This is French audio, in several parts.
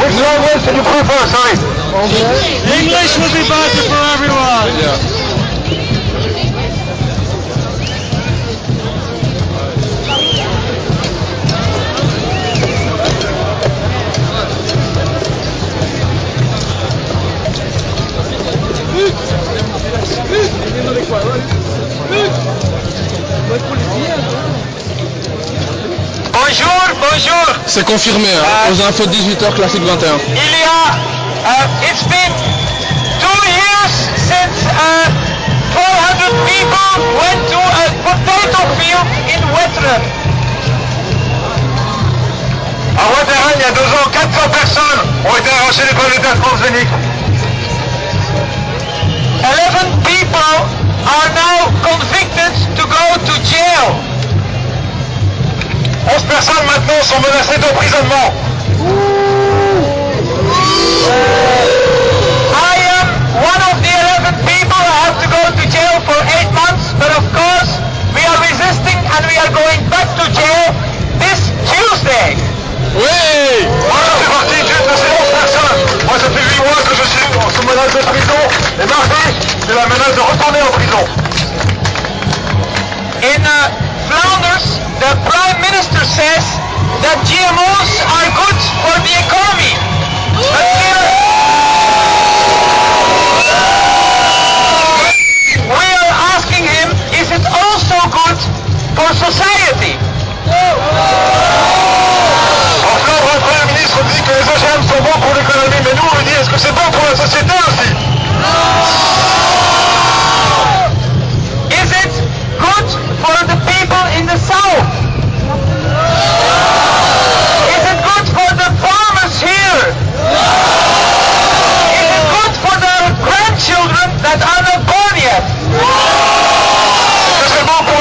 It's language, can you prefer, sorry? English will be better for everyone. Yeah. Bonjour, bonjour. C'est confirmé, hein, aux infos 18h, classique 21. Il y a, it's been 2 years since 1,200 people went to a potato field in Wetteren. À Wetteren, il y a 2 ans, 400 personnes ont été arrachées des pommes de terre transgéniques. 11 people are now convicted to go to jail. 11 personnes maintenant sont menacées d'emprisonnement. I am one of the 11 people who have to go to jail for 8 months, but of course we are resisting and we are going back to jail this Tuesday. Oui! Moi je fais partie d'une de ces 11 personnes. Moi ça fait 8 mois que je suis sous menace de prison et mardi j'ai la menace de retourner en prison. In Flanders, the Prime Minister says that GMOs are good for the economy. But we are asking him, is it also good for society? En Flandre, le Premier ministre dit que les OGM sont bons pour l'économie, mais nous on lui dit, est-ce que c'est bon pour la société aussi? Is it good for the people in the south? Is it good for the farmers here? Is it good for the grandchildren that are not born yet? Est-ce que c'est bon pour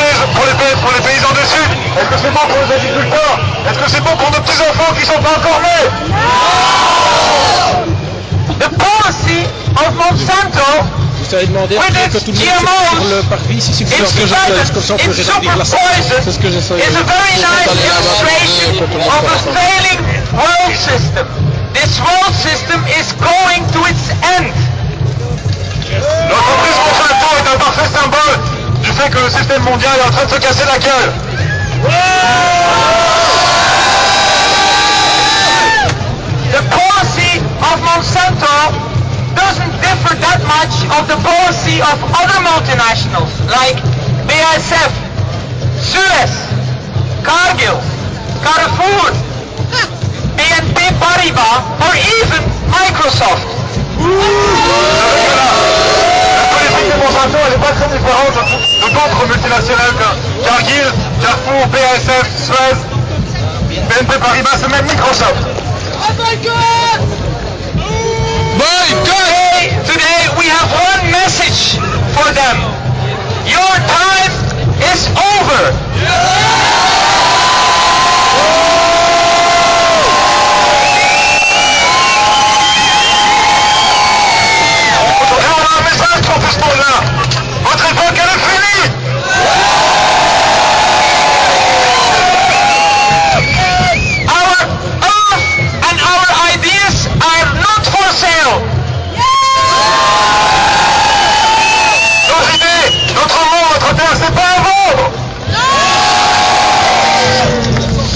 les paysans du sud? Est-ce que c'est bon pour les agriculteurs? Est-ce que c'est bon pour nos petits-enfants qui ne sont pas encore nés? The policy of Monsanto Vous avez demandé que tout le monde sur le parvis, si suffisant que je laisse, comme ça on peut rétablir la salle. C'est ce que j'essaie de is a very nice illustration of a failing world system. This world system is going to its end. L'entreprise Monsanto est un parfait symbole du fait que le système mondial est en train de se casser la gueule. The policy of Monsanto doesn't differ that much of the policy of other multinationals like BASF, Suez, Cargill, Carrefour, BNP Paribas, or even Microsoft. La politique de Monsanto n'est pas très différente de d'autres multinationales comme Cargill, Carrefour, BASF, Suez, BNP Paribas, et même Microsoft. Oh my God! Today we have one message for them. Your time is over. Aujourd'hui on a un message pour tout ce monde-là. Votre époque elle est finie. Our earth and our ideas are not for sale. Nos idées, notre monde, notre terre, c'est pas à vendre.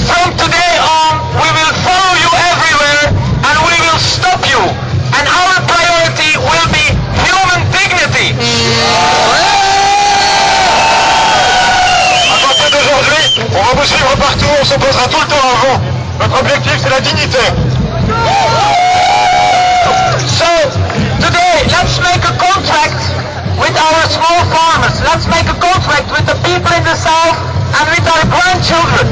From today on, we will follow you everywhere and we will stop you. And our priority will be human dignity. À partir d'aujourd'hui, on va vous suivre partout, on s'opposera tout le temps à vous. Notre objectif, c'est la dignité. So, today, let's make a contract with our small farmers. Let's make a contract with the people in the south and with our grandchildren.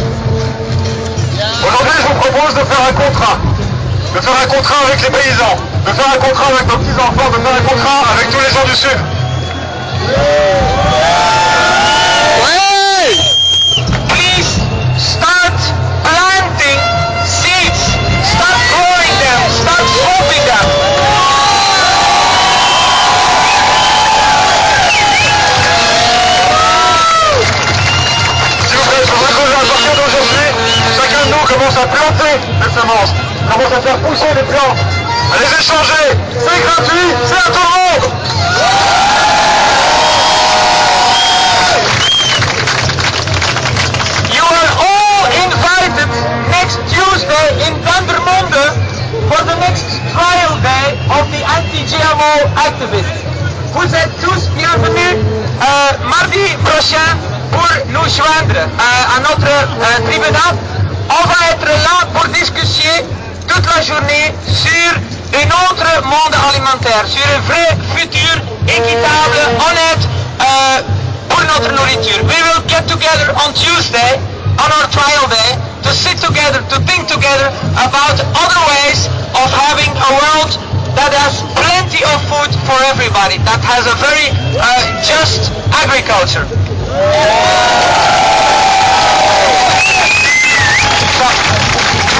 Aujourd'hui, je vous propose de faire un contrat. De faire un contrat avec les paysans. De faire un contrat avec nos petits-enfants. De faire un contrat avec tous les gens du sud. Please start planting seeds. Start growing them. Start swapping them. S'il vous plaît, je voudrais que à partir d'aujourd'hui, chacun de nous commence à planter des semences. commence à faire pousser les plantes. Allez échanger, c'est gratuit, c'est à tout le monde. You are all invited next Tuesday in Dendermonde for the next trial day of the anti-GMO activists. Vous êtes tous bienvenus mardi prochain pour nous joindre à notre tribunal. On va être là pour discuter toute la journée sur un autre monde alimentaire, sur un vrai futur équitable, honnête pour notre nourriture. We will get together on Tuesday, on our trial day, to sit together, to think together about other ways of having a world that has plenty of food for everybody, that has a very just agriculture.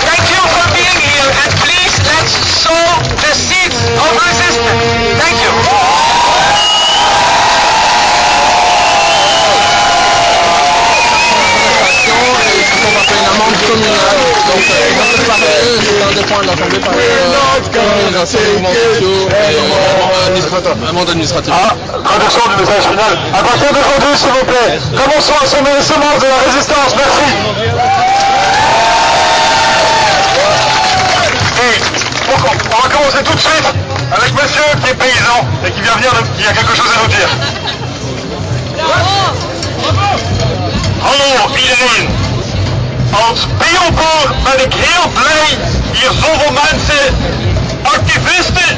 Thank you for being here, and please let's sow the seeds of resistance. Thank you. Une amende communale, donc par eux, c'est un des points de l'Assemblée par amende administrative. Traduction du message final. À partir d'aujourd'hui, s'il vous plaît, commençons à semer les semences de la résistance. Merci. On va commencer tout de suite avec monsieur qui est paysan et qui a quelque chose à nous dire. Hallo iedereen. Als bioboer ben ik heel blij hier zoveel mensen, activisten,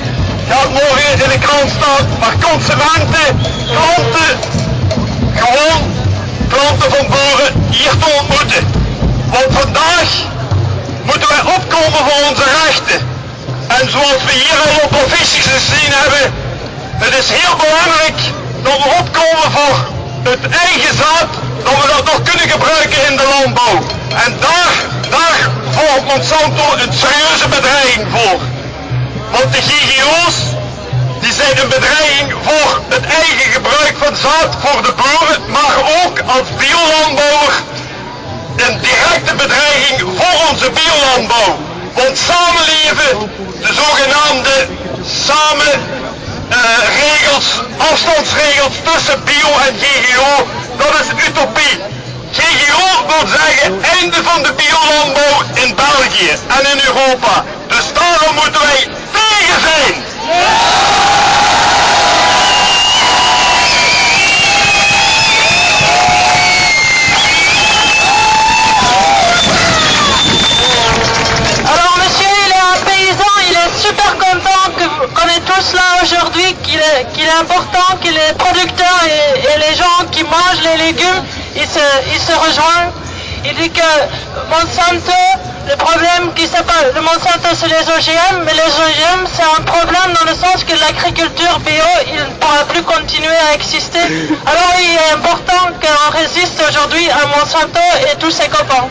gaat morgen in de krant staan, maar consumenten, klanten, gewoon klanten van boeren hier te ontmoeten. Want vandaag moeten wij opkomen voor onze rechten. En zoals we hier al op affiches gezien hebben, het is heel belangrijk dat we opkomen voor het eigen zaad, dat we dat nog kunnen gebruiken in de landbouw. En daar vormt Monsanto een serieuze bedreiging voor. Want de GGO's, die zijn een bedreiging voor het eigen gebruik van zaad voor de boeren, maar ook als biolandbouwer een directe bedreiging voor onze biolandbouw. Want samenleven, de zogenaamde regels, afstandsregels tussen bio en GGO, dat is utopie. GGO wil zeggen einde van de biolandbouw in België en in Europa. Dus daarom moeten wij tegen zijn. Alors monsieur, il est un paysan, il est super content qu'on est tous là aujourd'hui, qu'il est important que les producteurs et les gens qui mangent les légumes, ils se rejoignent. Il dit que Monsanto, le problème qui s'appelle le Monsanto c'est les OGM, mais les OGM c'est un problème dans le sens que l'agriculture bio, il ne pourra plus continuer à exister. Alors il est important qu'on résiste aujourd'hui à Monsanto et tous ses copains.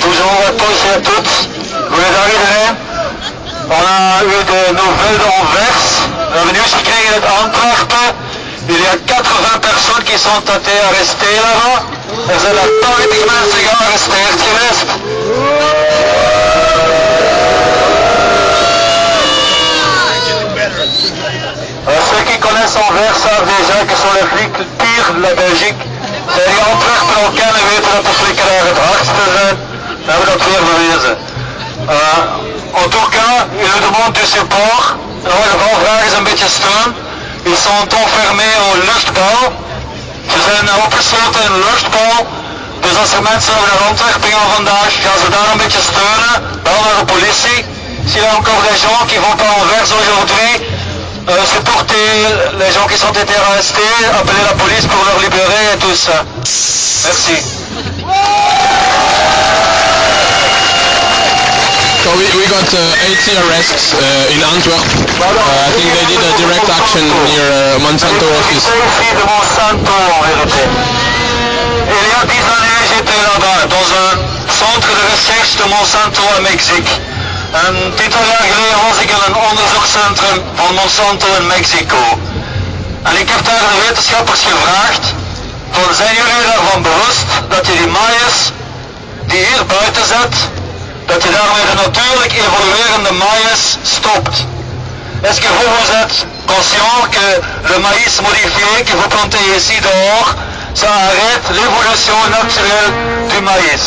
Bonjour à tous et à toutes, vous êtes arrivés. On a eu des nouvelles d'Anvers, on est venu gekregen uit Antwerpen. Il y a 80 personnes qui sont été arrestées là-bas. Er zijn er 80 mensen gearresteerd geweest. Ceux qui connaissent Anvers savent déjà que sont les flics pires de la Belgique. Zij die Antwerpen al kennen weten dat de flikken daar het hardste zijn. We hebben dat weer bewezen. En tout cas, ils nous demandent du support. In alle geval vragen ze een beetje steun. Ils sont enfermés en luchtbouw. Ze zijn opgesloten in luchtbouw. Dus als er mensen over naar Antwerpen gaan vandaag, gaan ze daar een beetje steunen. Bel naar de politie. S'il y a encore des gens qui vont pas Anvers aujourd'hui, supporter les gens qui sont été arrêtés, appeler la police pour leur libérer et tout ça. Merci. So we got 80 arrests in Antwerp. I think they did a direct action near Monsanto office. De Monsanto en vérité. Il y a 10 années, j'étais là-bas, dans un centre de recherche de Monsanto au Mexique. Een tiental jaar geleden was ik in een onderzoekscentrum van Monsanto in Mexico. En ik heb daar de wetenschappers gevraagd, van zijn jullie ervan bewust dat je die maïs die hier buiten zet, dat je daarmee de natuurlijk évoluerende maïs stopt? Est-ce que vous êtes conscient que le maïs modifié que vous plantez ici dehors, ça arrête l'évolution naturelle du maïs?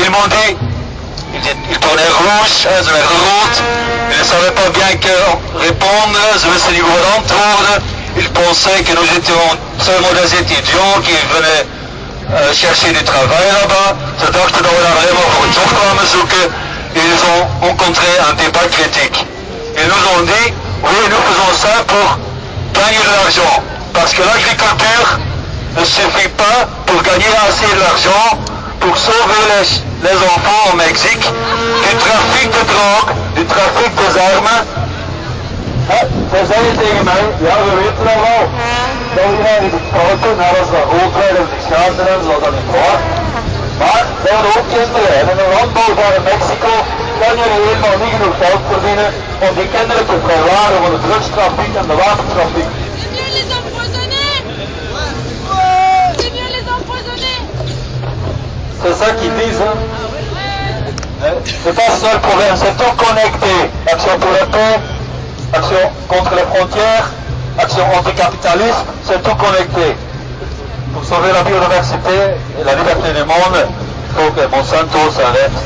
Ils m'ont dit, ils tournaient rouge, ze werden rood, ils ne savaient pas bien que répondre, ze wisten niet goed antwoorden. Ils pensaient que nous étions seulement des étudiants qui venaient chercher du travail là-bas. Ze dachten dat we daar alleen maar voor een job kwamen zoeken. Ils ont rencontré un débat critique. Ils nous ont dit, oui, nous faisons ça pour gagner de l'argent. Parce que l'agriculture ne suffit pas pour gagner assez d'argent pour sauver les enfants au Mexique du trafic de drogue, du trafic des armes. Zij zeiden tegen mij, ja we weten dat wel, dat we hier in de fouten, net als dat rookrijden en die schaamte en zoals dat niet waar. Maar ze hebben ook kinderen en in een landbouw daar in Mexico kan je helemaal niet genoeg geld verdienen om die kinderen te verwaren van de drugstrafiek en de wapentrafiek. C'est ça qu'ils disent, hein. C'est pas ça le problème, c'est tout connecté. Action pour la paix, action contre les frontières, action anticapitalisme, c'est tout connecté. Pour sauver la biodiversité et la liberté du monde, il faut que Monsanto s'arrête.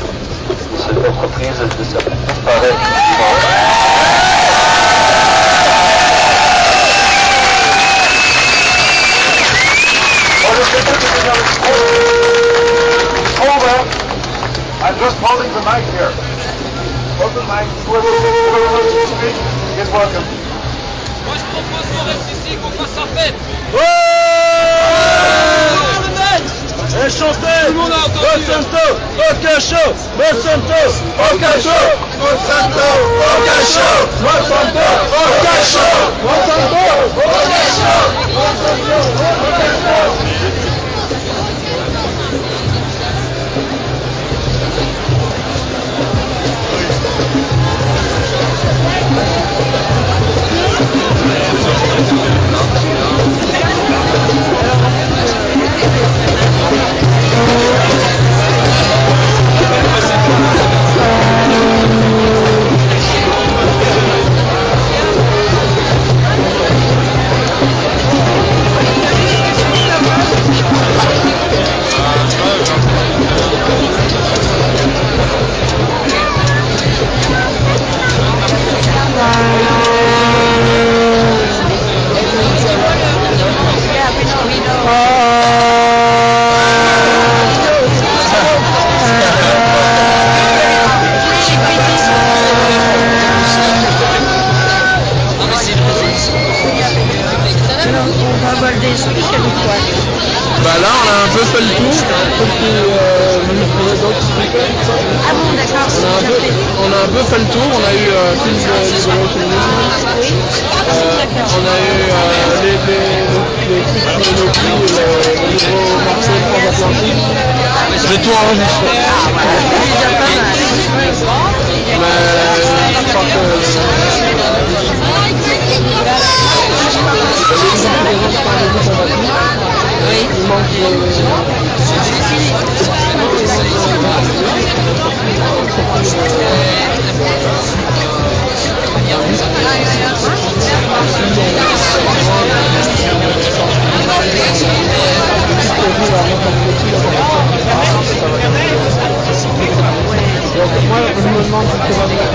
Cette entreprise disparaît. I'm just holding the mic here. Hold the mic. Get welcome. Moi je propose qu'on reste ici, qu'on fasse la fête. Et chantez Monsanto, Monsanto, Monsanto, Monsanto, Monsanto, Monsanto, Bah là on a un peu fait le tour. On a un peu fait le tour, on a eu plus de on a eu les prix de Monopoly, le nouveau marché transatlantique. J'ai tout enregistré. Mais je crois que il manque moi, je me demande si tu vas faire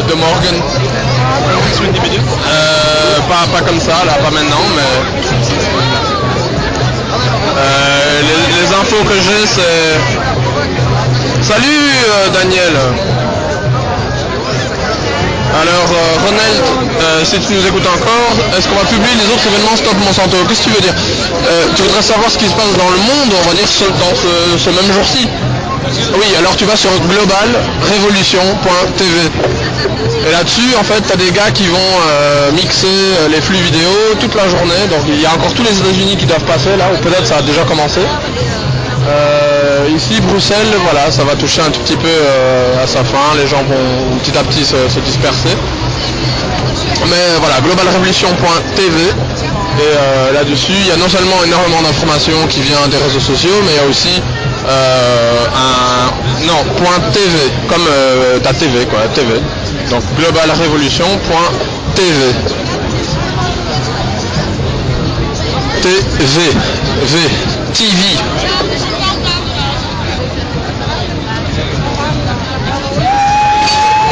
de Morgan. Pas comme ça, là, pas maintenant, mais... info que j'ai, c'est... Salut Daniel. Alors Ronald, si tu nous écoutes encore, est-ce qu'on va publier les autres événements Stop Monsanto? Qu'est-ce que tu veux dire? Tu voudrais savoir ce qui se passe dans le monde, on va dire, dans ce même jour-ci? Oui, alors tu vas sur globalrevolution.tv. Et là-dessus, en fait, tu as des gars qui vont mixer les flux vidéo toute la journée. Donc il y a encore tous les États-Unis qui doivent passer là, ou peut-être ça a déjà commencé. Ici, Bruxelles, voilà, ça va toucher un tout petit peu à sa fin. Les gens vont petit à petit se disperser. Mais voilà, globalrevolution.tv. Et là-dessus, il y a non seulement énormément d'informations qui viennent des réseaux sociaux, mais il y a aussi .tv, comme ta TV, quoi, TV. Donc globalrevolution.tv. TV.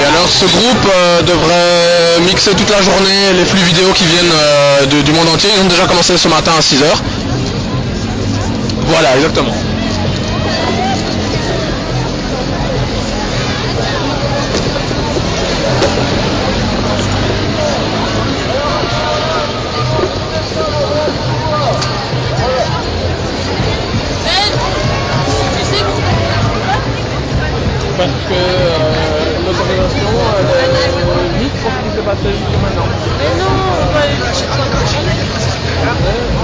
Et alors ce groupe devrait mixer toute la journée les flux vidéo qui viennent du monde entier. Ils ont déjà commencé ce matin à 6h. Voilà, exactement. Parce que l'autorisation, elle est vite pour ce qui s'est passé jusqu'à maintenant. Mais non, on va aller chercher ça comme ça.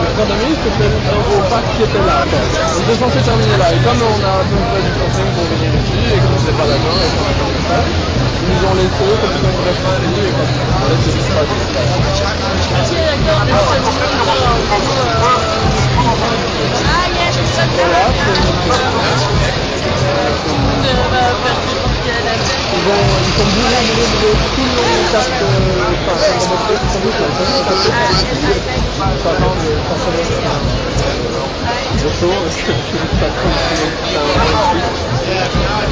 L'économie, c'était au parc qui était là. On était censé terminer là. Et comme on a un peu fait du conseil pour venir ici, et qu'on n'était pas d'accord, et qu'on a pas fait ça, ils nous ont laissé comme ça on reste ici, et comme ça on laisse le espace. Ok, d'accord, mais c'est bon. Ah, yes, c'est ça. Voilà, c'est ils sont bourrés de tout le long de carte, enfin, sans doute,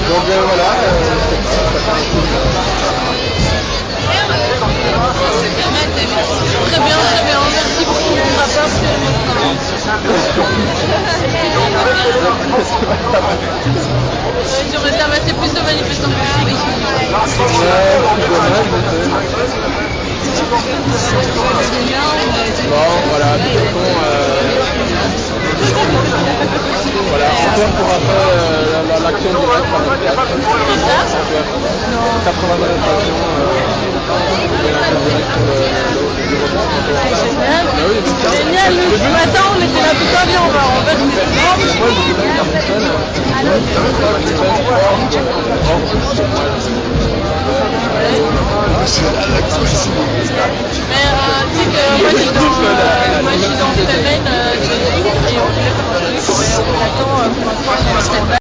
donc voilà, Très bien, merci beaucoup. On va pas j'aurais tabassé plus de manifestants que bon, voilà, de toute façon, voilà, Antoine pourra faire l'action directe par le théâtre. 80 manifestations, l'action directe pour le génial, nous, ce matin, on était là tout à bien, on va mais tu sais que moi je suis dans le Femen, et on voulait commencer, mais on attend pour l'instant.